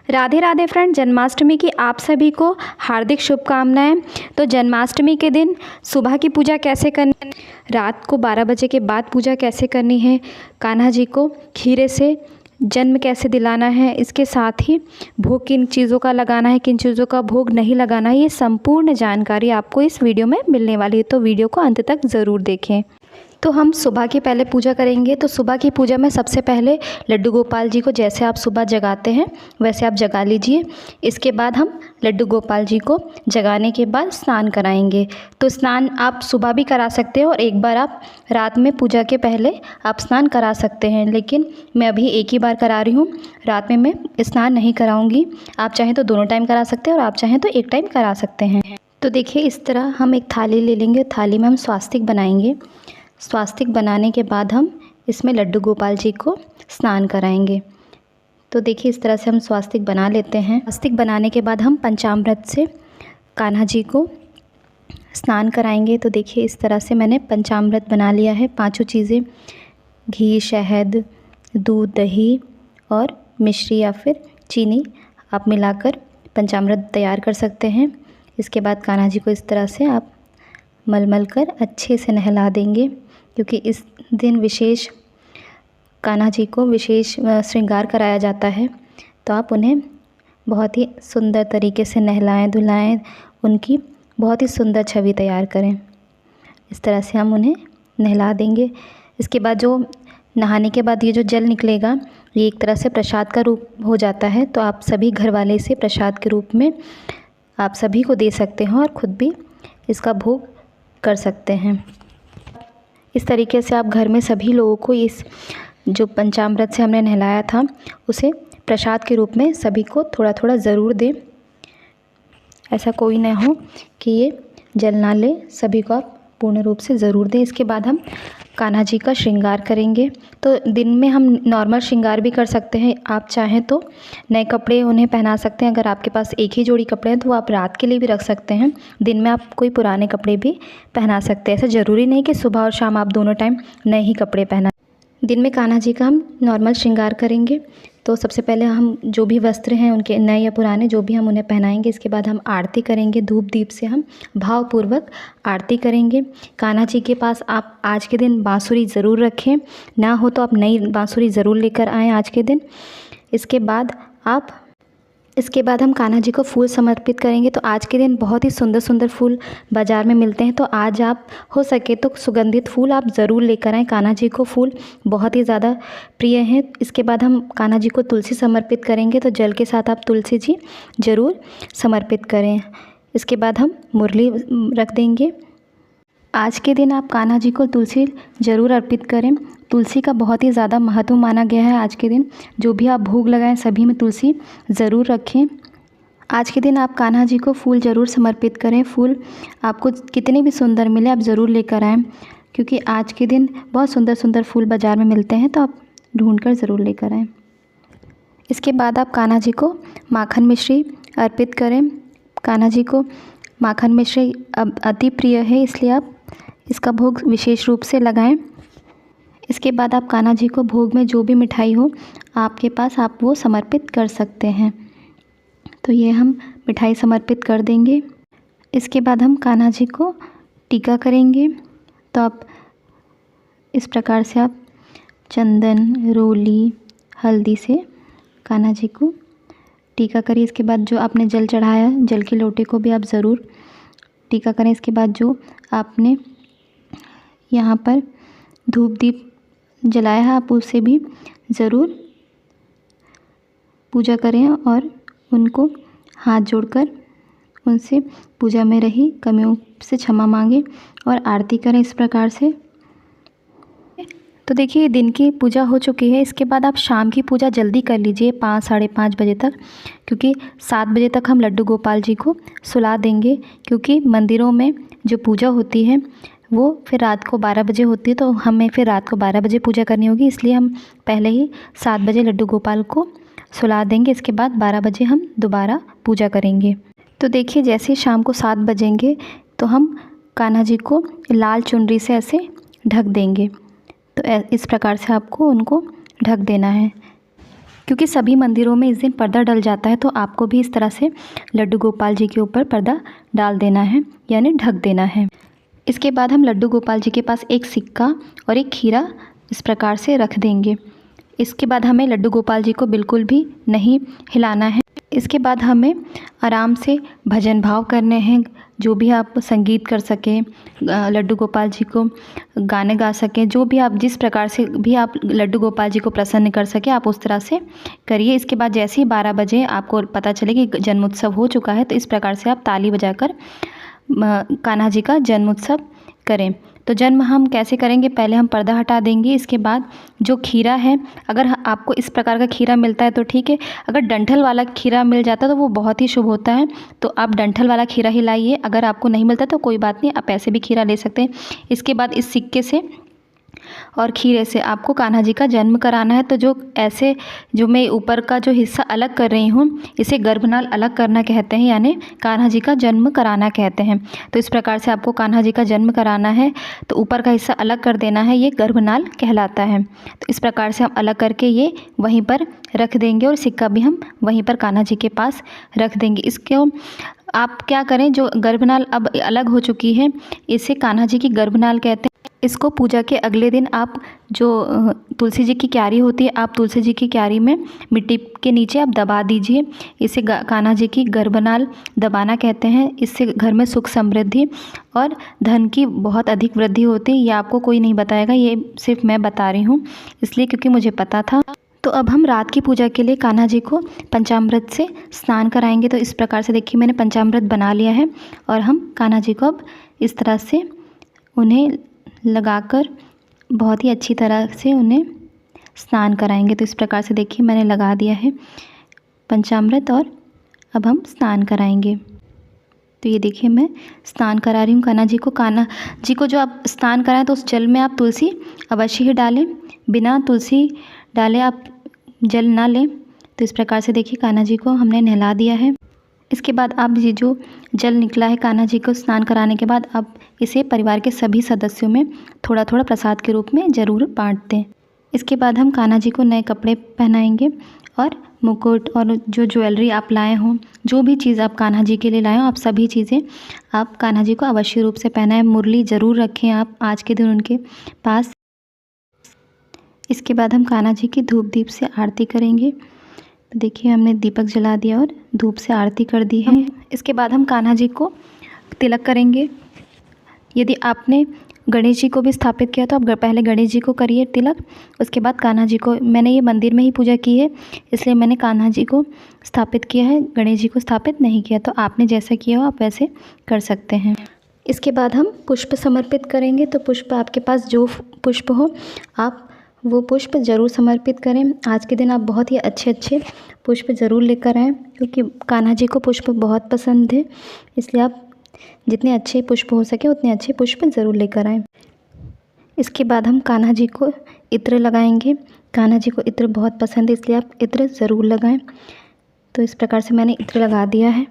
Radhe Radhe friend, Janmashtami की आप सभी को हार्दिक शुभकामनाएं। तो जन्माष्टमी के दिन सुबह की पूजा कैसे करनी है, रात को 12 बजे के बाद पूजा कैसे करनी है, कान्हा जी को खीरे से जन्म कैसे दिलाना है, इसके साथ ही भोग किन चीज़ों का लगाना है, किन चीज़ों का भोग नहीं लगाना है, ये संपूर्ण जानकारी आपको इस वीडियो में मिलने वाली है। तो वीडियो को अंत तक ज़रूर देखें। तो हम सुबह की पहले पूजा करेंगे। तो सुबह की पूजा में सबसे पहले लड्डू गोपाल जी को जैसे आप सुबह जगाते हैं वैसे आप जगा लीजिए। इसके बाद हम लड्डू गोपाल जी को जगाने के बाद स्नान कराएंगे। तो स्नान आप सुबह भी करा सकते हैं और एक बार आप रात में पूजा के पहले आप स्नान करा सकते हैं, लेकिन मैं अभी एक ही बार करा रही हूँ, रात में मैं स्नान नहीं कराऊँगी। आप चाहें तो दोनों टाइम करा सकते हैं और आप चाहें तो एक टाइम करा सकते हैं। तो देखिए, इस तरह हम एक थाली ले लेंगे, थाली में हम स्वास्तिक बनाएंगे। स्वास्तिक बनाने के बाद हम इसमें लड्डू गोपाल जी को स्नान कराएंगे। तो देखिए, इस तरह से हम स्वास्तिक बना लेते हैं। स्वास्तिक बनाने के बाद हम पंचामृत से कान्हा जी को स्नान कराएंगे। तो देखिए, इस तरह से मैंने पंचामृत बना लिया है। पांचों चीज़ें घी, शहद, दूध, दही और मिश्री या फिर चीनी आप मिलाकर पंचामृत तैयार कर सकते हैं। इसके बाद कान्हा जी को इस तरह से आप मल कर अच्छे से नहला देंगे, क्योंकि इस दिन विशेष कान्हा जी को विशेष श्रृंगार कराया जाता है। तो आप उन्हें बहुत ही सुंदर तरीके से नहलाएं धुलाएं, उनकी बहुत ही सुंदर छवि तैयार करें। इस तरह से हम उन्हें नहला देंगे। इसके बाद जो नहाने के बाद ये जो जल निकलेगा, ये एक तरह से प्रसाद का रूप हो जाता है। तो आप सभी घर वाले इसे प्रसाद के रूप में आप सभी को दे सकते हैं और ख़ुद भी इसका भोग कर सकते हैं। इस तरीके से आप घर में सभी लोगों को इस जो पंचामृत से हमने नहलाया था उसे प्रसाद के रूप में सभी को थोड़ा थोड़ा ज़रूर दें। ऐसा कोई न हो कि ये जल ना ले, सभी को आप पूर्ण रूप से ज़रूर दें। इसके बाद हम कान्हा जी का श्रृंगार करेंगे। तो दिन में हम नॉर्मल श्रृंगार भी कर सकते हैं। आप चाहें तो नए कपड़े उन्हें पहना सकते हैं। अगर आपके पास एक ही जोड़ी कपड़े हैं तो वो आप रात के लिए भी रख सकते हैं। दिन में आप कोई पुराने कपड़े भी पहना सकते हैं। ऐसा ज़रूरी नहीं कि सुबह और शाम आप दोनों टाइम नए ही कपड़े पहना। दिन में कान्हा जी का हम नॉर्मल श्रृंगार करेंगे। तो सबसे पहले हम जो भी वस्त्र हैं उनके नए या पुराने जो भी हम उन्हें पहनाएंगे। इसके बाद हम आरती करेंगे। धूप दीप से हम भावपूर्वक आरती करेंगे। कान्हा जी के पास आप आज के दिन बांसुरी ज़रूर रखें, ना हो तो आप नई बांसुरी ज़रूर लेकर आएँ आज के दिन। इसके बाद हम कान्हा जी को फूल समर्पित करेंगे। तो आज के दिन बहुत ही सुंदर सुंदर फूल बाज़ार में मिलते हैं। तो आज आप हो सके तो सुगंधित फूल आप ज़रूर लेकर आएँ। कान्हा जी को फूल बहुत ही ज़्यादा प्रिय हैं। इसके बाद हम कान्हा जी को तुलसी समर्पित करेंगे। तो जल के साथ आप तुलसी जी ज़रूर समर्पित करें। इसके बाद हम मुरली रख देंगे। आज के दिन आप कान्हा जी को तुलसी ज़रूर अर्पित करें। तुलसी का बहुत ही ज़्यादा महत्व माना गया है। आज के दिन जो भी आप भोग लगाएं सभी में तुलसी ज़रूर रखें। आज के दिन आप कान्हा जी को फूल ज़रूर समर्पित करें। फूल आपको कितने भी सुंदर मिले आप ज़रूर लेकर आएँ, क्योंकि आज के दिन बहुत सुंदर सुंदर फूल बाज़ार में मिलते हैं। तो आप ढूंढ कर ज़रूर लेकर आएँ। इसके बाद आप कान्हा जी को माखन मिश्री अर्पित करें। कान्हा जी को माखन मिश्री अति प्रिय है, इसलिए आप इसका भोग विशेष रूप से लगाएं। इसके बाद आप कान्हा जी को भोग में जो भी मिठाई हो आपके पास आप वो समर्पित कर सकते हैं। तो ये हम मिठाई समर्पित कर देंगे। इसके बाद हम कान्हा जी को टीका करेंगे। तो आप इस प्रकार से आप चंदन, रोली, हल्दी से कान्हा जी को टीका करिए। इसके बाद जो आपने जल चढ़ाया, जल के लोटे को भी आप ज़रूर टीका करें। इसके बाद जो आपने यहाँ पर धूप दीप जलाया है आप उसे भी ज़रूर पूजा करें और उनको हाथ जोड़कर उनसे पूजा में रही कमियों से क्षमा मांगे और आरती करें इस प्रकार से। तो देखिए, दिन की पूजा हो चुकी है। इसके बाद आप शाम की पूजा जल्दी कर लीजिए 5 साढ़े 5 बजे तक, क्योंकि 7 बजे तक हम लड्डू गोपाल जी को सुला देंगे। क्योंकि मंदिरों में जो पूजा होती है वो फिर रात को 12 बजे होती है। तो हमें फिर रात को 12 बजे पूजा करनी होगी, इसलिए हम पहले ही 7 बजे लड्डू गोपाल को सुला देंगे। इसके बाद 12 बजे हम दोबारा पूजा करेंगे। तो देखिए, जैसे ही शाम को 7 बजेंगे तो हम कान्हा जी को लाल चुनरी से ऐसे ढक देंगे। तो इस प्रकार से आपको उनको ढक देना है। क्योंकि सभी मंदिरों में इस दिन पर्दा डल जाता है, तो आपको भी इस तरह से लड्डू गोपाल जी के ऊपर पर्दा डाल देना है, यानी ढक देना है। इसके बाद हम लड्डू गोपाल जी के पास एक सिक्का और एक खीरा इस प्रकार से रख देंगे। इसके बाद हमें लड्डू गोपाल जी को बिल्कुल भी नहीं हिलाना है। इसके बाद हमें आराम से भजन भाव करने हैं, जो भी आप संगीत कर सकें, लड्डू गोपाल जी को गाने गा सकें, जो भी आप जिस प्रकार से भी आप लड्डू गोपाल जी को प्रसन्न कर सकें, आप उस तरह से करिए। इसके बाद जैसे ही 12 बजे आपको पता चले कि जन्मोत्सव हो चुका है, तो इस प्रकार से आप ताली बजाकर कान्हा जी का जन्मोत्सव करें। तो जन्म हम कैसे करेंगे, पहले हम पर्दा हटा देंगे। इसके बाद जो खीरा है, अगर आपको इस प्रकार का खीरा मिलता है तो ठीक है, अगर डंठल वाला खीरा मिल जाता है तो वो बहुत ही शुभ होता है, तो आप डंठल वाला खीरा ही लाइए। अगर आपको नहीं मिलता तो कोई बात नहीं, आप ऐसे भी खीरा ले सकते हैं। इसके बाद इस सिक्के से और खीरे से आपको कान्हा जी का जन्म कराना है। तो जो मैं ऊपर का जो हिस्सा अलग कर रही हूँ, इसे गर्भनाल अलग करना कहते हैं, यानी कान्हा जी का जन्म कराना कहते हैं। तो इस प्रकार से आपको कान्हा जी का जन्म कराना है, तो ऊपर का हिस्सा अलग कर देना है, ये गर्भनाल कहलाता है। तो इस प्रकार से हम अलग करके ये वहीं पर रख देंगे और सिक्का भी हम वहीं पर कान्हा जी के पास रख देंगे। इसको आप क्या करें, जो गर्भनाल अब अलग हो चुकी है, इसे कान्हा जी की गर्भनाल कहते हैं। इसको पूजा के अगले दिन आप जो तुलसी जी की क्यारी होती है, आप तुलसी जी की क्यारी में मिट्टी के नीचे आप दबा दीजिए। इसे कान्हा जी की गर्भनाल दबाना कहते हैं। इससे घर में सुख समृद्धि और धन की बहुत अधिक वृद्धि होती है। ये आपको कोई नहीं बताएगा, ये सिर्फ मैं बता रही हूँ, इसलिए क्योंकि मुझे पता था। तो अब हम रात की पूजा के लिए कान्हा जी को पंचामृत से स्नान कराएंगे। तो इस प्रकार से देखिए मैंने पंचामृत बना लिया है और हम कान्हा जी को अब इस तरह से उन्हें लगाकर बहुत ही अच्छी तरह से उन्हें स्नान कराएंगे। तो इस प्रकार से देखिए मैंने लगा दिया है पंचामृत और अब हम स्नान कराएंगे। तो ये देखिए मैं स्नान करा रही हूँ कान्हा जी को। कान्हा जी को जो आप स्नान कराएं तो उस जल में आप तुलसी अवश्य ही डालें, बिना तुलसी डाले आप जल ना लें। तो इस प्रकार से देखिए कान्हा जी को हमने नहला दिया है। इसके बाद आप ये जो जल निकला है कान्हा जी को स्नान कराने के बाद, आप इसे परिवार के सभी सदस्यों में थोड़ा थोड़ा प्रसाद के रूप में ज़रूर बांट दें। इसके बाद हम कान्हा जी को नए कपड़े पहनाएंगे और मुकुट और जो ज्वेलरी आप लाए हों, जो भी चीज़ आप कान्हा जी के लिए लाए हों, आप सभी चीज़ें आप कान्हा जी को अवश्य रूप से पहनाएं। मुरली ज़रूर रखें आप आज के दिन उनके पास। इसके बाद हम कान्हा जी की धूप दीप से आरती करेंगे। तो देखिए हमने दीपक जला दिया और धूप से आरती कर दी है। इसके बाद हम कान्हा जी को तिलक करेंगे। यदि आपने गणेश जी को भी स्थापित किया तो आप पहले गणेश जी को करिए तिलक, उसके बाद कान्हा जी को। मैंने ये मंदिर में ही पूजा की है, इसलिए मैंने कान्हा जी को स्थापित किया है, गणेश जी को स्थापित नहीं किया। तो आपने जैसा किया हो आप वैसे कर सकते हैं। इसके बाद हम पुष्प समर्पित करेंगे। तो पुष्प आपके पास जो पुष्प हो आप वो पुष्प ज़रूर समर्पित करें। आज के दिन आप बहुत ही अच्छे अच्छे पुष्प ज़रूर लेकर आएँ, क्योंकि कान्हा जी को पुष्प बहुत पसंद है, इसलिए आप जितने अच्छे पुष्प हो सके उतने अच्छे पुष्प ज़रूर लेकर आएँ। इसके बाद हम कान्हा जी को इत्र लगाएंगे। कान्हा जी को इत्र बहुत पसंद है, इसलिए आप इत्र ज़रूर लगाएं। तो इस प्रकार से मैंने इत्र लगा दिया है।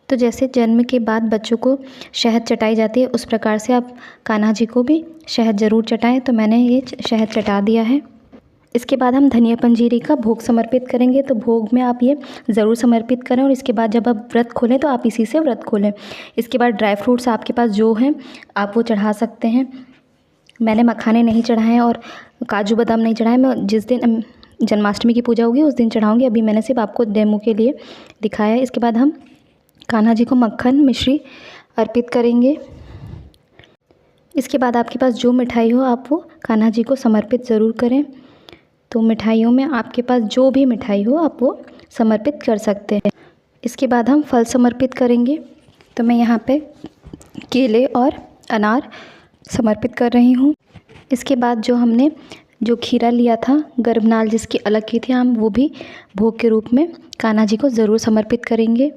तो जैसे जन्म के बाद बच्चों को शहद चटाई जाती है, उस प्रकार से आप कान्हा जी को भी शहद ज़रूर चटाएं। तो मैंने ये शहद चटा दिया है। इसके बाद हम धनिया पंजीरी का भोग समर्पित करेंगे। तो भोग में आप ये ज़रूर समर्पित करें और इसके बाद जब आप व्रत खोलें तो आप इसी से व्रत खोलें। इसके बाद ड्राई फ्रूट्स आपके पास जो हैं आप वो चढ़ा सकते हैं। मैंने मखाने नहीं चढ़ाए हैं और काजू बादाम नहीं चढ़ाए। मैं जिस दिन जन्माष्टमी की पूजा होगी उस दिन चढ़ाऊँगी, अभी मैंने सिर्फ आपको डेमो के लिए दिखाया है। इसके बाद हम कान्हा जी को मक्खन मिश्री अर्पित करेंगे। इसके बाद आपके पास जो मिठाई हो आप वो कान्हा जी को समर्पित ज़रूर करें। तो मिठाइयों में आपके पास जो भी मिठाई हो आप वो समर्पित कर सकते हैं। इसके बाद हम फल समर्पित करेंगे। तो मैं यहाँ पे केले और अनार समर्पित कर रही हूँ। इसके बाद जो हमने जो खीरा लिया था गर्भनाल जिसकी अलग की थी, हम वो भी भोग के रूप में कान्हा जी को ज़रूर समर्पित करेंगे।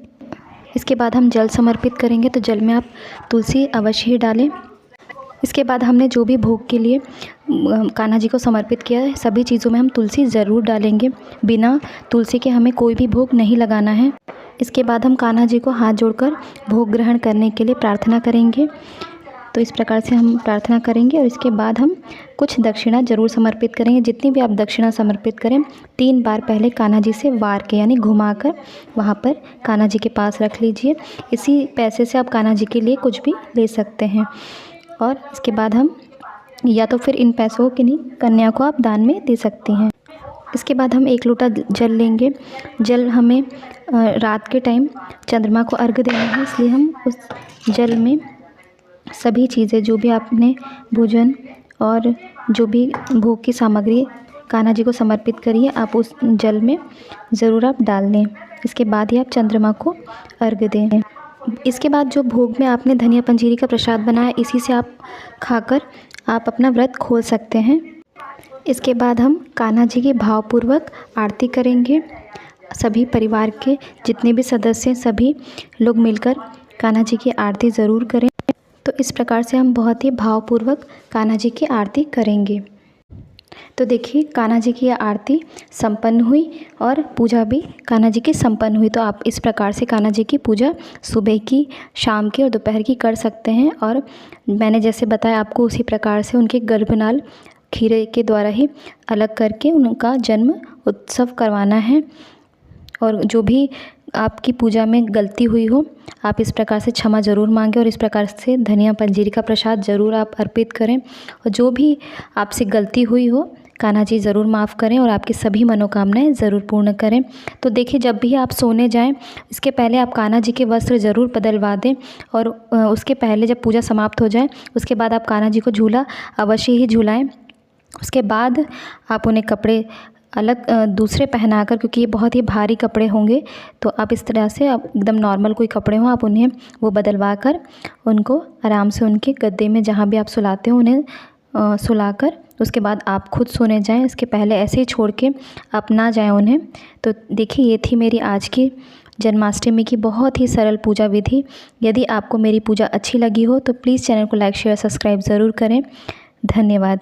इसके बाद हम जल समर्पित करेंगे। तो जल में आप तुलसी अवश्य ही डालें। इसके बाद हमने जो भी भोग के लिए कान्हा जी को समर्पित किया है सभी चीज़ों में हम तुलसी ज़रूर डालेंगे। बिना तुलसी के हमें कोई भी भोग नहीं लगाना है। इसके बाद हम कान्हा जी को हाथ जोड़कर भोग ग्रहण करने के लिए प्रार्थना करेंगे। तो इस प्रकार से हम प्रार्थना करेंगे और इसके बाद हम कुछ दक्षिणा ज़रूर समर्पित करेंगे। जितनी भी आप दक्षिणा समर्पित करें 3 बार पहले कान्हा जी से वार के यानी घुमाकर वहाँ पर कान्हा जी के पास रख लीजिए। इसी पैसे से आप कान्हा जी के लिए कुछ भी ले सकते हैं। और इसके बाद हम या तो फिर इन पैसों की नहीं कन्या को आप दान में दे सकती हैं। इसके बाद हम 1 लोटा जल लेंगे। जल हमें रात के टाइम चंद्रमा को अर्घ देना है, इसलिए हम उस जल में सभी चीज़ें जो भी आपने भोजन और जो भी भोग की सामग्री कान्हा जी को समर्पित करिए आप उस जल में ज़रूर आप डाल लें। इसके बाद ही आप चंद्रमा को अर्घ दें। इसके बाद जो भोग में आपने धनिया पंजीरी का प्रसाद बनाया इसी से आप खाकर आप अपना व्रत खोल सकते हैं। इसके बाद हम कान्हा जी की भावपूर्वक आरती करेंगे। सभी परिवार के जितने भी सदस्य हैं सभी लोग मिलकर कान्हा जी की आरती ज़रूर करें। तो इस प्रकार से हम बहुत ही भावपूर्वक कान्हा जी की आरती करेंगे। तो देखिए कान्हा जी की आरती संपन्न हुई और पूजा भी कान्हा जी की संपन्न हुई। तो आप इस प्रकार से कान्हा जी की पूजा सुबह की, शाम की और दोपहर की कर सकते हैं। और मैंने जैसे बताया आपको उसी प्रकार से उनके गर्भनाल खीरे के द्वारा ही अलग करके उनका जन्म उत्सव करवाना है। और जो भी आपकी पूजा में गलती हुई हो आप इस प्रकार से क्षमा ज़रूर मांगें और इस प्रकार से धनिया पंजीरी का प्रसाद ज़रूर आप अर्पित करें। और जो भी आपसे गलती हुई हो कान्हा जी ज़रूर माफ़ करें और आपकी सभी मनोकामनाएं ज़रूर पूर्ण करें। तो देखिए जब भी आप सोने जाएं इसके पहले आप कान्हा जी के वस्त्र ज़रूर बदलवा दें और उसके पहले जब पूजा समाप्त हो जाए उसके बाद आप कान्हा जी को झूला अवश्य ही झूलाएँ। उसके बाद आप उन्हें कपड़े अलग दूसरे पहनाकर, क्योंकि ये बहुत ही भारी कपड़े होंगे, तो आप इस तरह से आप एकदम नॉर्मल कोई कपड़े हों आप उन्हें वो बदलवा कर उनको आराम से उनके गद्दे में जहाँ भी आप सुलाते हो उन्हें सुलाकर उसके बाद आप खुद सोने जाएं। इसके पहले ऐसे ही छोड़ के आप ना जाएं उन्हें। तो देखिए ये थी मेरी आज की जन्माष्टमी की बहुत ही सरल पूजा विधि। यदि आपको मेरी पूजा अच्छी लगी हो तो प्लीज़ चैनल को लाइक शेयर सब्सक्राइब ज़रूर करें। धन्यवाद।